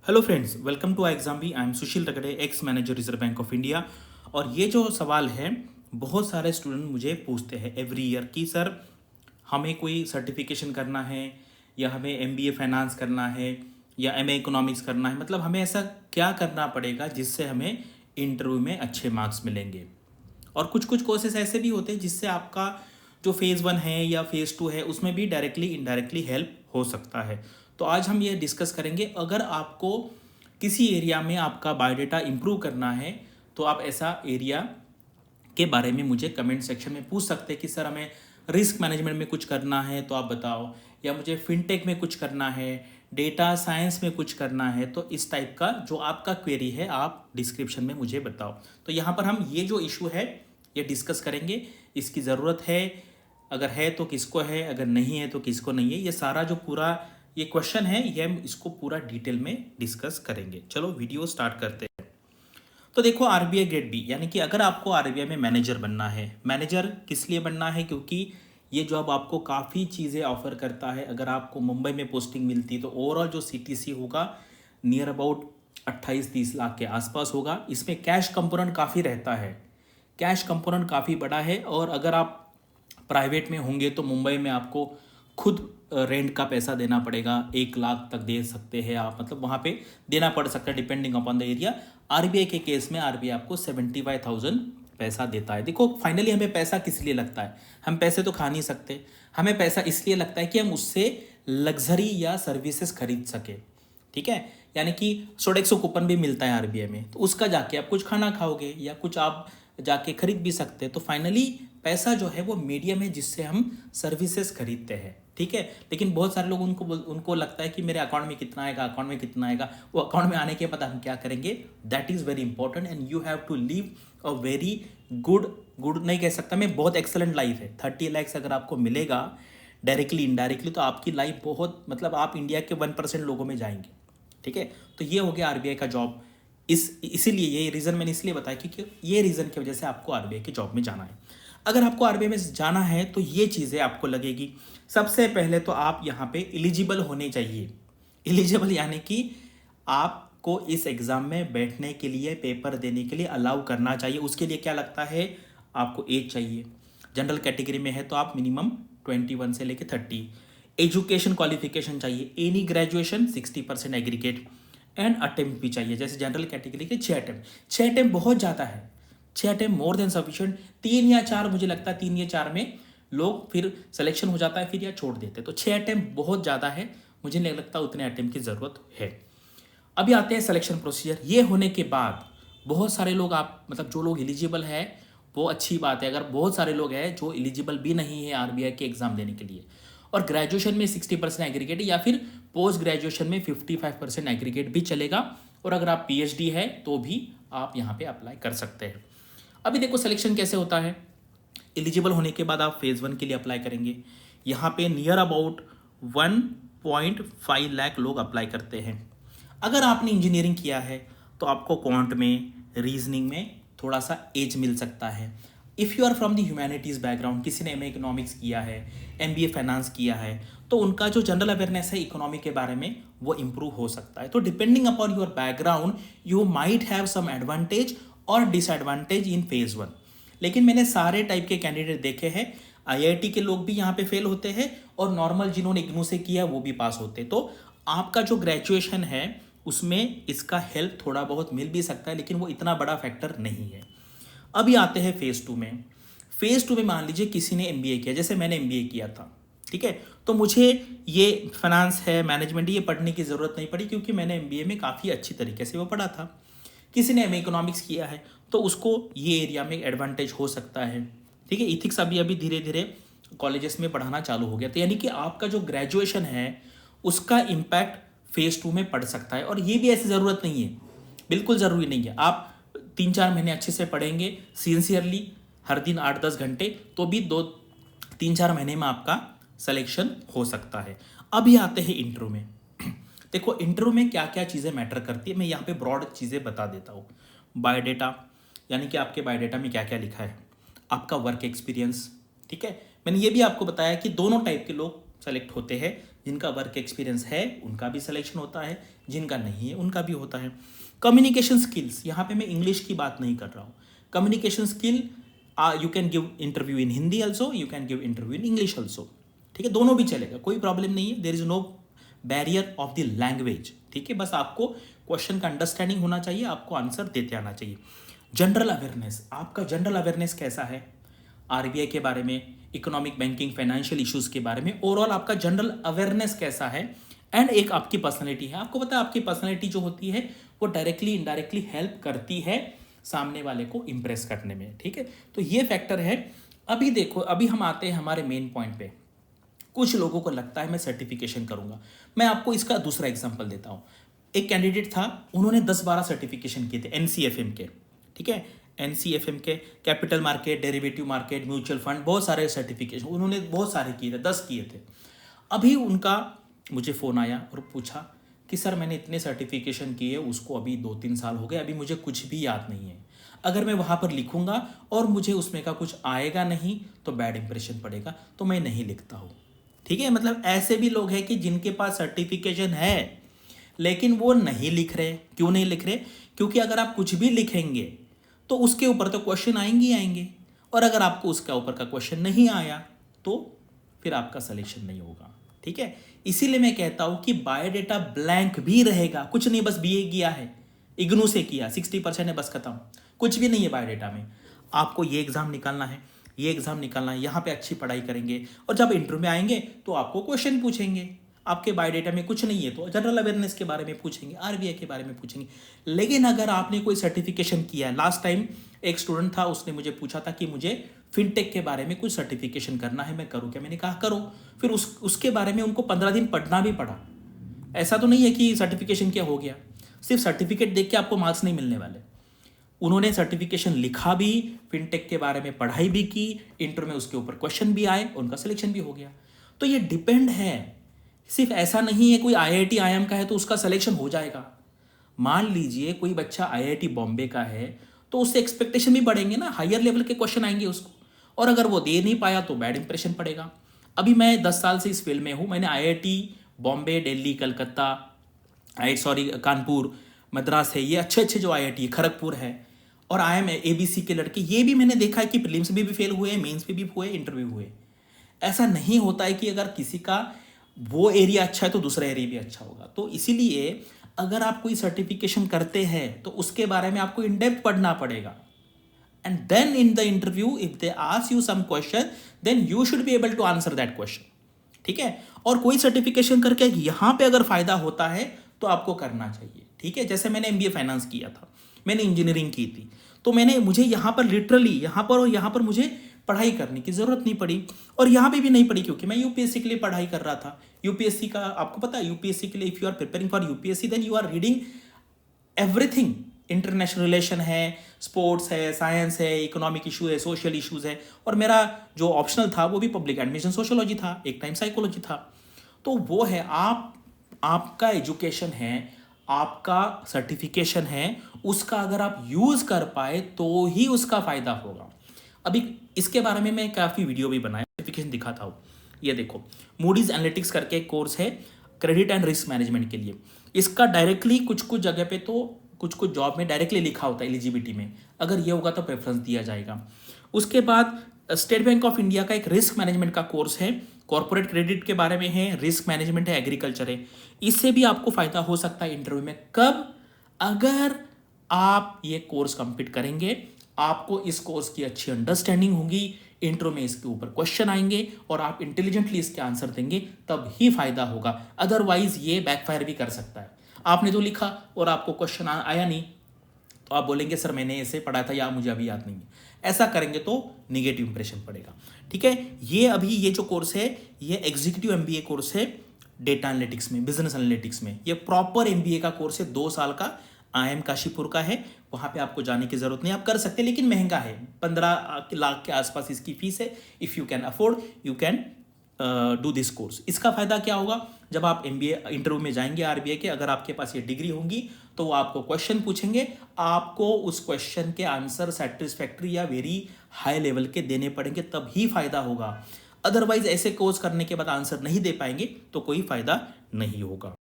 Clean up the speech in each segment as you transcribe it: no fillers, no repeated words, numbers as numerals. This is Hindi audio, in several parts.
Hello friends, welcome to exam B. I am Sushil Ragade, ex manager Reserve Bank of India. और ये जो सवाल है, बहुत सारे स्टूडेंट मुझे पूछते हैं एवरी ईयर कि सर हमें कोई सर्टिफिकेशन करना है या हमें एमबीए फाइनेंस करना है या एमए इकोनॉमिक्स करना है, मतलब हमें ऐसा क्या करना पड़ेगा जिससे हमें इंटरव्यू में अच्छे मार्क्स मिलेंगे। और कुछ कुछ कोर्सेज ऐसे भी होते हैं जिससे आपका जो फेज़ 1 है या फेज़ 2 है उसमें भी डायरेक्टली इनडायरेक्टली हेल्प हो सकता है। तो आज हम ये डिस्कस करेंगे, अगर आपको किसी एरिया में आपका बायोडाटा इम्प्रूव करना है तो आप ऐसा एरिया के बारे में मुझे कमेंट सेक्शन में पूछ सकते हैं कि सर हमें रिस्क मैनेजमेंट में कुछ करना है तो आप बताओ, या मुझे फिनटेक में कुछ करना है, डेटा साइंस में कुछ करना है। तो इस टाइप का जो आपका क्वेरी है आप डिस्क्रिप्शन में मुझे बताओ। तो यहाँ पर हम ये जो इशू है ये डिस्कस करेंगे, इसकी ज़रूरत है, अगर है तो किसको है, अगर नहीं है तो किसको नहीं है। ये सारा जो पूरा ये क्वेश्चन है ये हम इसको पूरा डिटेल में डिस्कस करेंगे। चलो वीडियो स्टार्ट करते हैं। तो देखो, आरबीआई ग्रेड बी, यानी कि अगर आपको आरबीआई में मैनेजर बनना है, मैनेजर किस लिए बनना है, क्योंकि ये जॉब आपको काफ़ी चीज़ें ऑफर करता है। अगर आपको मुंबई में पोस्टिंग मिलती तो ओवरऑल जो सीटीसी होगा नियर अबाउट 28-30 लाख के आसपास होगा। इसमें कैश कंपोनेंट काफ़ी रहता है, कैश कंपोनेंट काफ़ी बड़ा है। और अगर आप प्राइवेट में होंगे तो मुंबई में आपको खुद रेंट का पैसा देना पड़ेगा, 1 लाख तक दे सकते हैं आप, मतलब वहाँ पे देना पड़ सकता है depending upon the area. RBI के केस में आरबीआई आपको 75,000 पैसा देता है। देखो, फाइनली हमें पैसा किस लिए लगता है, हम पैसे तो खा नहीं सकते, हमें पैसा इसलिए लगता है कि हम उससे लग्जरी या सर्विसेज खरीद सके। ठीक है, यानी कि सोडेक्सो कूपन भी मिलता है आरबीआई में, तो उसका जाके आप कुछ खाना खाओगे या कुछ आप जाके खरीद भी सकते हैं। तो फाइनली पैसा जो है वो मीडियम है जिससे हम सर्विसेज खरीदते हैं। ठीक है, लेकिन बहुत सारे लोग उनको लगता है कि मेरे अकाउंट में कितना आएगा, अकाउंट में कितना आएगा। वो अकाउंट में आने के बाद हम क्या करेंगे, that is very important and you have to live a very good नहीं कह सकता मैं, बहुत एक्सेलेंट लाइफ है। 30 लैक्स अगर आपको मिलेगा डायरेक्टली इनडायरेक्टली तो आपकी लाइफ बहुत, मतलब आप इंडिया के 1% लोगों में जाएंगे। ठीक है, तो ये हो गया आरबीआई का जॉब। इसीलिए ये रीज़न मैंने इसलिए बताया क्योंकि ये रीज़न की वजह से आपको आरबीआई की जॉब में जाना है। अगर आपको आरबीआई में जाना है तो ये चीज़ें आपको लगेगी। सबसे पहले तो आप यहाँ पे एलिजिबल होने चाहिए। एलिजिबल यानी कि आपको इस एग्ज़ाम में बैठने के लिए, पेपर देने के लिए अलाउ करना चाहिए। उसके लिए क्या लगता है, आपको एज चाहिए। जनरल कैटेगरी में है तो आप मिनिमम 21 से लेकर 30। एजुकेशन क्वालिफिकेशन चाहिए, any graduation, 60% aggregate and attempt भी चाहिए। जैसे जनरल कैटेगरी के 6 अटेम्प्ट, 6 अटेम्प्ट बहुत ज़्यादा है, 6 अटेम्प्ट मोर देन सफिशिएंट। 3 या 4 मुझे लगता है 3 या 4 में लोग फिर सिलेक्शन हो जाता है फिर या छोड़ देते, तो 6 अटेम्प्ट बहुत ज़्यादा है, मुझे नहीं लगता उतने अटेम्प्ट की ज़रूरत है। अभी आते हैं सिलेक्शन प्रोसीजर। ये होने के बाद बहुत सारे लोग, आप मतलब जो लोग एलिजिबल है वो अच्छी बात है। अगर बहुत सारे लोग हैं जो एलिजिबल भी नहीं है आरबीआई के एग्ज़ाम देने के लिए, और ग्रेजुएशन में 60% एग्रीगेट या फिर पोस्ट ग्रेजुएशन में 55% एग्रीगेट भी चलेगा, और अगर आप पीएचडी है तो भी आप यहाँ पे अप्लाई कर सकते हैं। अभी देखो सिलेक्शन कैसे होता है। एलिजिबल होने के बाद आप फेज़ 1 के लिए अप्लाई करेंगे। यहाँ पे नियर अबाउट 1.5 लाख लोग अप्लाई करते हैं। अगर आपने इंजीनियरिंग किया है तो आपको क्वांट में, रीजनिंग में थोड़ा सा एज मिल सकता है। If you are from the humanities background, किसी ने एमए इकोनॉमिक्स किया है, एमबीए फाइनेंस किया है, तो उनका जो जनरल अवेयरनेस है इकोनॉमी के बारे में वो इम्प्रूव हो सकता है। तो depending upon your background you might have some advantage और डिसएडवांटेज इन फेज़ 1। लेकिन मैंने सारे टाइप के कैंडिडेट देखे हैं, आईआईटी के लोग भी यहाँ पे फेल होते हैं और नॉर्मल जिन्होंने इग्नू से किया वो भी पास होते। तो आपका जो ग्रेजुएशन है उसमें इसका हेल्प थोड़ा बहुत मिल भी सकता है, लेकिन वो इतना बड़ा फैक्टर नहीं है। अभी आते हैं फेज़ 2 में। फेज़ 2 में मान लीजिए किसी ने एमबीए किया, जैसे मैंने एमबीए किया था, ठीक है, तो मुझे ये फाइनेंस है, मैनेजमेंट, ये पढ़ने की ज़रूरत नहीं पड़ी क्योंकि मैंने एमबीए में काफ़ी अच्छी तरीके से वो पढ़ा था। किसी ने एमए इकोनॉमिक्स किया है तो उसको ये एरिया में एडवांटेज हो सकता है। ठीक है, इथिक्स अभी अभी धीरे धीरे कॉलेजेस में पढ़ाना चालू हो गया, तो यानी कि आपका जो ग्रेजुएशन है उसका इम्पैक्ट फेज़ 2 में पड़ सकता है। और ये भी ऐसी ज़रूरत नहीं है, बिल्कुल ज़रूरी नहीं है। आप 3-4 महीने अच्छे से पढ़ेंगे सिंसियरली, हर दिन 8-10 घंटे, तो भी 2-3-4 महीने में आपका सिलेक्शन हो सकता है। अभी आते हैं इंटरव्यू में। देखो, इंटरव्यू में क्या क्या चीज़ें मैटर करती है, मैं यहाँ पे ब्रॉड चीज़ें बता देता हूँ। बायोडेटा, यानी कि आपके बायोडेटा में क्या क्या लिखा है, आपका वर्क एक्सपीरियंस। ठीक है, मैंने ये भी आपको बताया कि दोनों टाइप के लोग सेलेक्ट होते हैं, जिनका वर्क एक्सपीरियंस है उनका भी सिलेक्शन होता है, जिनका नहीं है उनका भी होता है। कम्युनिकेशन स्किल्स, यहाँ पे मैं इंग्लिश की बात नहीं कर रहा हूँ। Communication skill, you can give interview in Hindi also, you can give interview in English also, ठीक है, दोनों भी चलेगा, कोई प्रॉब्लम नहीं है। There is no barrier of the language, ठीक है, बस आपको क्वेश्चन का अंडरस्टैंडिंग होना चाहिए, आपको आंसर देते आना चाहिए। जनरल अवेयरनेस, आपका जनरल अवेयरनेस कैसा है आरबीआई के बारे में, इकोनॉमिक बैंकिंग फाइनेंशियल इश्यूज के बारे में, ओवरऑल आपका जनरल अवेयरनेस कैसा है। एंड एक आपकी पर्सनैलिटी है, आपको पता है आपकी पर्सनैलिटी जो होती है वो डायरेक्टली इनडायरेक्टली हेल्प करती है सामने वाले को इंप्रेस करने में, ठीक है, तो ये फैक्टर है। अभी देखो, अभी हम आते हैं हमारे मेन पॉइंट पे। कुछ लोगों को लगता है मैं सर्टिफिकेशन करूंगा, मैं आपको इसका दूसरा एग्जांपल देता हूं। एक कैंडिडेट था, उन्होंने 10-12 सर्टिफिकेशन किए थे एनसीएफएम के, ठीक है, एनसीएफएम के, capital market, derivative market, mutual fund, बहुत सारे सर्टिफिकेशन उन्होंने बहुत सारे किए थे, 10 किए थे। अभी उनका मुझे फ़ोन आया और पूछा कि सर मैंने इतने सर्टिफिकेशन किए, उसको अभी 2-3 साल हो गए, अभी मुझे कुछ भी याद नहीं है, अगर मैं वहाँ पर लिखूंगा और मुझे उसमें का कुछ आएगा नहीं तो बैड इंप्रेशन पड़ेगा, तो मैं नहीं लिखता हूँ, ठीक है। मतलब ऐसे भी लोग हैं कि जिनके पास सर्टिफिकेशन है लेकिन वो नहीं लिख रहे। क्यों नहीं लिख रहे? क्योंकि अगर आप कुछ भी लिखेंगे तो उसके ऊपर तो क्वेश्चन आएंगे ही आएंगे, और अगर आपको उसके ऊपर का क्वेश्चन नहीं आया तो फिर आपका सिलेक्शन नहीं होगा, ठीक है। इसीलिए मैं कहता हूं कि बायोडेटा ब्लैंक भी रहेगा, कुछ नहीं, बस बीए किया है, इग्नू से किया, 60% है, बस खत्म, कुछ भी नहीं है बायोडेटा में। आपको ये एग्जाम निकालना है, ये एग्जाम निकालना है, यहाँ पे अच्छी पढ़ाई करेंगे, और जब इंटरव्यू में आएंगे तो आपको क्वेश्चन पूछेंगे, आपके बायोडेटा में कुछ नहीं है तो जनरल अवेयरनेस के बारे में पूछेंगे, आरबीआई के बारे में पूछेंगे। लेकिन अगर आपने कोई सर्टिफिकेशन किया है, लास्ट टाइम एक स्टूडेंट था, उसने मुझे पूछा था कि मुझे फिनटेक के बारे में कुछ सर्टिफिकेशन करना है, मैं करूँ क्या? मैंने कहा करो। फिर उसके बारे में उनको 15 दिन पढ़ना भी पड़ा। ऐसा तो नहीं है कि सर्टिफिकेशन क्या हो गया, सिर्फ सर्टिफिकेट देख के आपको मार्क्स नहीं मिलने वाले। उन्होंने सर्टिफिकेशन लिखा भी, फिनटेक के बारे में पढ़ाई भी की, इंटरव्यू में उसके ऊपर क्वेश्चन भी आए, उनका सिलेक्शन भी हो गया। तो ये डिपेंड है, सिर्फ ऐसा नहीं है कोई आईआईटी आईएम का है तो उसका सिलेक्शन हो जाएगा। मान लीजिए कोई बच्चा आईआईटी बॉम्बे का है तो उससे एक्सपेक्टेशन भी बढ़ेंगे ना, हायर लेवल के क्वेश्चन आएंगे उसको, और अगर वो दे नहीं पाया तो बैड इंप्रेशन पड़ेगा। अभी मैं 10 साल से इस फील्ड में हूँ, मैंने आईआईटी बॉम्बे, दिल्ली, कलकत्ता, कानपुर, मद्रास है, ये अच्छे अच्छे जो आईआईटी, खड़गपुर है, और आईएम एबीसी के लड़के, ये भी मैंने देखा है कि प्रीलिम्स में भी फेल हुए, मेंस में भी हुए, इंटरव्यू हुए। ऐसा नहीं होता है कि अगर किसी का वो एरिया अच्छा है तो दूसरा एरिया भी अच्छा होगा। तो इसीलिए अगर आप कोई सर्टिफिकेशन करते हैं तो उसके बारे में आपको इन डेप्थ पढ़ना पड़ेगा, and then in the interview if they ask you some question then you should be able to answer that question, ठीक है। और कोई सर्टिफिकेशन करके यहां पे अगर फायदा होता है तो आपको करना चाहिए, ठीक है। जैसे मैंने एमबीए फाइनेंस किया था, मैंने इंजीनियरिंग की थी, तो मुझे यहाँ पर लिटरली यहाँ पर और यहाँ पर मुझे पढ़ाई करने की जरूरत नहीं पड़ी, और यहाँ पे भी नहीं पड़ी क्योंकि मैं यूपीएससी के लिए पढ़ाई कर रहा था। यूपीएससी का आपको पता है, यूपीएससी के लिए if you are preparing for UPSC then you are reading everything, international relation है, स्पोर्ट्स है, साइंस है, इकोनॉमिक इशू है, सोशल इशूज है, और मेरा जो ऑप्शनल था वो भी पब्लिक एडमिशन सोशियोलॉजी था, एक टाइम साइकोलॉजी था। तो वो है, आपका एजुकेशन है, आपका सर्टिफिकेशन है, उसका अगर आप यूज कर पाए तो ही उसका फायदा होगा। अभी इसके बारे में मैं काफ़ी वीडियो भी बनाया, सर्टिफिकेशन दिखाता हूँ। ये देखो, मूडीज एनालिटिक्स करके एक कोर्स है क्रेडिट एंड रिस्क मैनेजमेंट के लिए। इसका डायरेक्टली कुछ जगह पे तो कुछ जॉब में डायरेक्टली लिखा होता है एलिजिबिलिटी में, अगर ये होगा तो प्रेफरेंस दिया जाएगा। उसके बाद स्टेट बैंक ऑफ इंडिया का एक रिस्क मैनेजमेंट का कोर्स है, कॉर्पोरेट क्रेडिट के बारे में है, रिस्क मैनेजमेंट है, एग्रीकल्चर है। इससे भी आपको फायदा हो सकता है इंटरव्यू में। कब? अगर आप ये कोर्स कंप्लीट करेंगे, आपको इस कोर्स की अच्छी अंडरस्टैंडिंग होगी, इंटरव्यू में इसके ऊपर क्वेश्चन आएंगे और आप इंटेलिजेंटली इसके आंसर देंगे, तब ही फायदा होगा। अदरवाइज ये बैकफायर भी कर सकता है। आपने तो लिखा और आपको क्वेश्चन आया नहीं तो आप बोलेंगे सर मैंने ऐसे पढ़ा था या मुझे अभी याद नहीं है। ऐसा करेंगे तो निगेटिव इंप्रेशन पड़ेगा, ठीक है। ये जो कोर्स है ये एग्जीक्यूटिव एमबीए कोर्स है डेटा एनालिटिक्स में, बिजनेस एनालिटिक्स में। ये प्रॉपर एमबीए का कोर्स है, 2 साल का, आईएम काशीपुर का है। वहाँ पे आपको जाने की जरूरत नहीं, आप कर सकते हैं, लेकिन महंगा है, 15 लाख के आसपास इसकी फीस है। If you can afford you can do this course. इसका फायदा क्या होगा? जब आप एमबीए इंटरव्यू में जाएंगे आरबीआई के, अगर आपके पास ये डिग्री होंगी तो वो आपको क्वेश्चन पूछेंगे, आपको उस क्वेश्चन के आंसर सेटिस्फैक्ट्री या वेरी हाई लेवल के देने पड़ेंगे, तब ही फायदा होगा। अदरवाइज ऐसे कोर्स करने के बाद आंसर नहीं दे पाएंगे तो कोई फायदा नहीं होगा।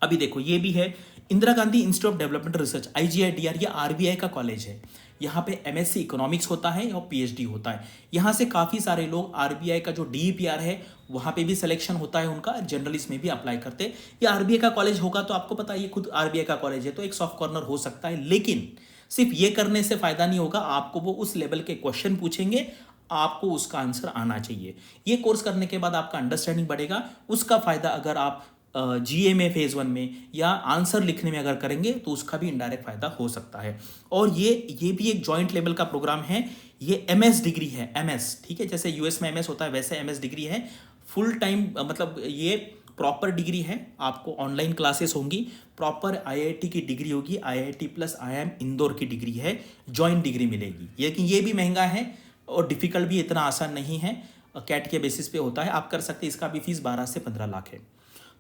अभी देखो ये भी है, Indira Gandhi institute of development research IGIDR, ये RBI का कॉलेज है। यहाँ पे MSc इकोनॉमिक्स होता है और PhD होता है। यहाँ से काफ़ी सारे लोग RBI का जो DEPR है वहाँ पे भी सिलेक्शन होता है उनका, जनरल इसमें भी अप्लाई करते हैं। ये RBI का कॉलेज होगा तो आपको पता है ये खुद RBI का कॉलेज है तो एक सॉफ्ट कॉर्नर हो सकता है, लेकिन सिर्फ ये करने से फायदा नहीं होगा, आपको वो उस लेवल के क्वेश्चन पूछेंगे, आपको उसका आंसर आना चाहिए। ये कोर्स करने के बाद आपका अंडरस्टैंडिंग बढ़ेगा, उसका फायदा अगर आप GA में फेज 1 में या आंसर लिखने में अगर करेंगे तो उसका भी इनडायरेक्ट फायदा हो सकता है। और ये भी एक जॉइंट लेवल का प्रोग्राम है, ये MS डिग्री है, MS, ठीक है, जैसे US में MS होता है वैसे MS डिग्री है, फुल टाइम, मतलब ये प्रॉपर डिग्री है। आपको ऑनलाइन क्लासेस होंगी, प्रॉपर IIT की डिग्री होगी, IIT प्लस IIM इंदौर की डिग्री है, जॉइंट डिग्री मिलेगी। लेकिन ये भी महंगा है और डिफिकल्ट भी इतना आसान नहीं है, कैट के बेसिस पे होता है, आप कर सकते हैं। इसका भी फीस 12 से 15 लाख है।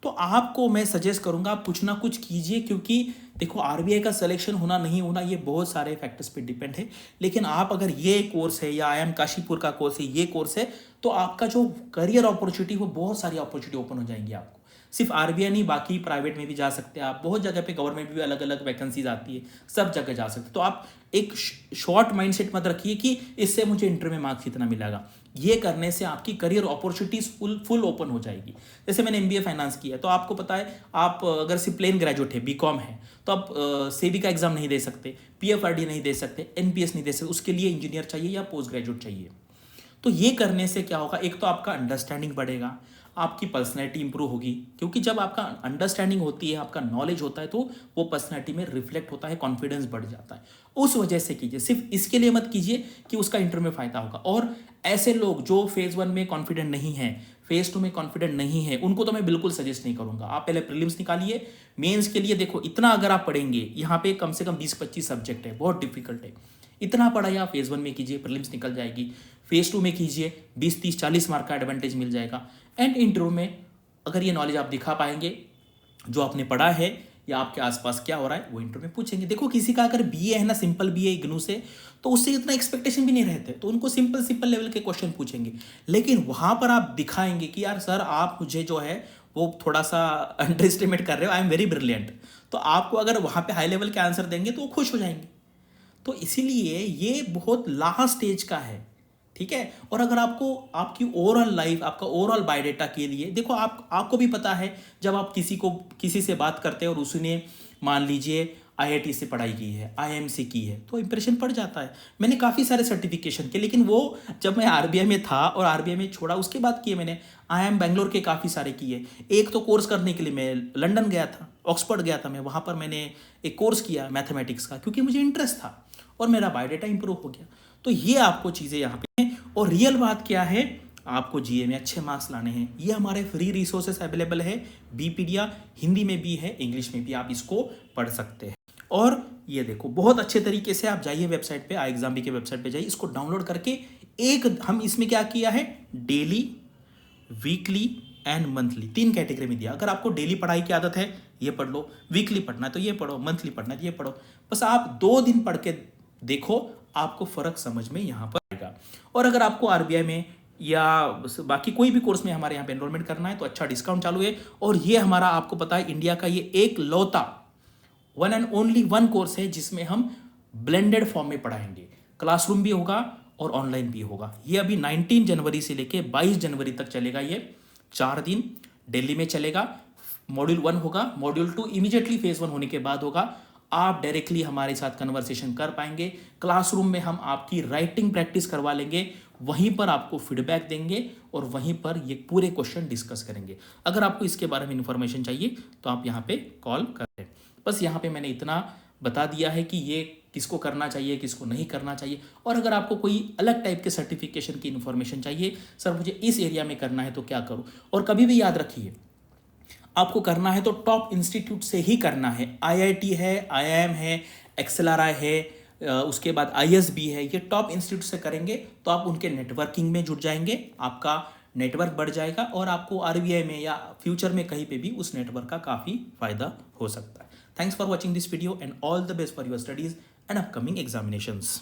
तो आपको मैं सजेस्ट करूंगा आप कुछ ना कुछ कीजिए, क्योंकि देखो RBI का सिलेक्शन होना नहीं होना ये बहुत सारे फैक्टर्स पे डिपेंड है। लेकिन आप अगर ये कोर्स है या IIM काशीपुर का कोर्स है, ये कोर्स है, तो आपका जो करियर अपॉर्चुनिटी वो बहुत सारी अपॉर्चुनिटी ओपन हो जाएंगी आपको। सिर्फ RBI नहीं, बाकी प्राइवेट में भी जा सकते हैं आप, बहुत जगह पे गवर्नमेंट में भी अलग अलग वैकेंसीज आती है, सब जगह जा सकते हैं। तो आप एक शॉर्ट माइंडसेट मत रखिए कि इससे मुझे इंटरव्यू में मार्क्स इतना मिलेगा। ये करने से आपकी करियर अपॉर्चुनिटीज फुल ओपन हो जाएगी। जैसे मैंने MBA फाइनेंस किया, तो आपको पता है आप अगर सिर्फ प्लेन ग्रेजुएट है, BCom है, तो आप सेबी का एग्जाम नहीं दे सकते, PFRD नहीं दे सकते, NPS नहीं दे सकते, उसके लिए इंजीनियर चाहिए या पोस्ट ग्रेजुएट चाहिए। तो ये करने से क्या होगा, एक तो आपका अंडरस्टैंडिंग बढ़ेगा, आपकी पर्सनैलिटी इंप्रूव होगी, क्योंकि जब आपका अंडरस्टैंडिंग होती है, आपका नॉलेज होता है, तो वो पर्सनैलिटी में रिफ्लेक्ट होता है, कॉन्फिडेंस बढ़ जाता है। उस वजह से कीजिए, सिर्फ इसके लिए मत कीजिए कि उसका इंटरव्यू में फायदा होगा। और ऐसे लोग जो फेज 1 में कॉन्फिडेंट नहीं है, फेज 2 में कॉन्फिडेंट नहीं है, उनको तो मैं बिल्कुल सजेस्ट नहीं करूंगा। आप पहले प्रीलिम्स निकालिए, मेंस के लिए देखो इतना अगर आप पढ़ेंगे, यहाँ पे कम से कम 20-25 सब्जेक्ट है, बहुत डिफिकल्ट है, इतना पढ़ाई आप फेज 1 में कीजिए, प्रीलिम्स निकल जाएगी। फेज 2 में कीजिए, 20-30-40 मार्क का एडवांटेज मिल जाएगा। एंड इंटरव्यू में अगर ये नॉलेज आप दिखा पाएंगे, जो आपने पढ़ा है या आपके आसपास क्या हो रहा है, वो इंटरव्यू में पूछेंगे। देखो किसी का अगर BA है ना, सिंपल BA इग्नू से, तो उससे इतना एक्सपेक्टेशन भी नहीं रहते, तो उनको सिंपल लेवल के क्वेश्चन पूछेंगे। लेकिन वहां पर आप दिखाएंगे कि यार सर आप मुझे जो है वो थोड़ा सा अंडर एस्टिमेट कर रहे हो, आई एम वेरी ब्रिलियंट, तो आपको अगर वहां पे हाई लेवल के आंसर देंगे तो वो खुश हो जाएंगे। तो इसीलिए ये बहुत लास्ट स्टेज का है, ठीक है। और अगर आपको आपकी ओवरऑल लाइफ, आपका ओवरऑल बायोडेटा के लिए देखो, आपको भी पता है जब आप किसी से बात करते हैं और उसने मान लीजिए IIT से पढ़ाई की है, IIM से की है, तो इंप्रेशन पड़ जाता है। मैंने काफ़ी सारे सर्टिफिकेशन किए, लेकिन वो जब मैं RBI में था और RBI में छोड़ा उसके बाद किए मैंने। IIM बैंगलोर के काफ़ी सारे किए। एक तो कोर्स करने के लिए मैं लंदन गया था, ऑक्सफोर्ड गया था मैं, वहाँ पर मैंने एक कोर्स किया मैथमेटिक्स का, क्योंकि मुझे इंटरेस्ट था और मेरा बायोडेटा इंप्रूव हो गया। तो ये आपको चीज़ें यहाँ पे हैं। और रियल बात क्या है, आपको GA में अच्छे मार्क्स लाने हैं। ये हमारे फ्री रिसोर्सेस अवेलेबल है, Bpedia हिंदी में भी है, इंग्लिश में भी, आप इसको पढ़ सकते हैं। और ये देखो बहुत अच्छे तरीके से आप जाइए वेबसाइट पे, iExamB के वेबसाइट पे जाइए, इसको डाउनलोड करके हम इसमें क्या किया है, daily, weekly and monthly 3 category में दिया। अगर आपको डेली पढ़ाई की आदत है, ये पढ़ लो, वीकली पढ़ना है तो ये पढ़ो, मंथली पढ़ना है तो ये पढ़ो। बस आप 2 दिन पढ़ के देखो, आपको फर्क समझ में यहाँ पर आएगा। और अगर आपको RBI में या बाकी कोई भी कोर्स में हमारे यहाँ पे एनरोलमेंट करना है तो अच्छा डिस्काउंट चालू है। और ये हमारा, आपको पता है, इंडिया का ये एक लौता 1 and only 1 कोर्स है जिसमें हम ब्लेंडेड फॉर्म में पढ़ाएंगे, क्लासरूम भी होगा और ऑनलाइन भी होगा। ये अभी 19 जनवरी से लेके 22 जनवरी तक चलेगा। ये 4 दिन दिल्ली में चलेगा। मॉड्यूल 1 होगा, मॉड्यूल 2 इमीडिएटली फेज 1 होने के बाद होगा। आप डायरेक्टली हमारे साथ कन्वर्सेशन कर पाएंगे। क्लासरूम में हम आपकी राइटिंग प्रैक्टिस करवा लेंगे, वहीं पर आपको फीडबैक देंगे और वहीं पर ये पूरे क्वेश्चन डिस्कस करेंगे। अगर आपको इसके बारे में इंफॉर्मेशन चाहिए तो आप यहाँ पे कॉल करें। बस यहाँ पे मैंने इतना बता दिया है कि ये किसको करना चाहिए, किसको नहीं करना चाहिए। और अगर आपको कोई अलग टाइप के सर्टिफिकेशन की इन्फॉर्मेशन चाहिए, सर मुझे इस एरिया में करना है तो क्या करूँ, और कभी भी याद रखिए, आपको करना है तो टॉप इंस्टीट्यूट से ही करना है। IIT है, IIM है, XLRI है, उसके बाद ISB है। ये टॉप इंस्टीट्यूट से करेंगे तो आप उनके नेटवर्किंग में जुड़ जाएंगे, आपका नेटवर्क बढ़ जाएगा और आपको RBI में या फ्यूचर में कहीं पे भी उस नेटवर्क का काफ़ी फायदा हो सकता है। Thanks for watching this video and all the best for your studies and upcoming examinations.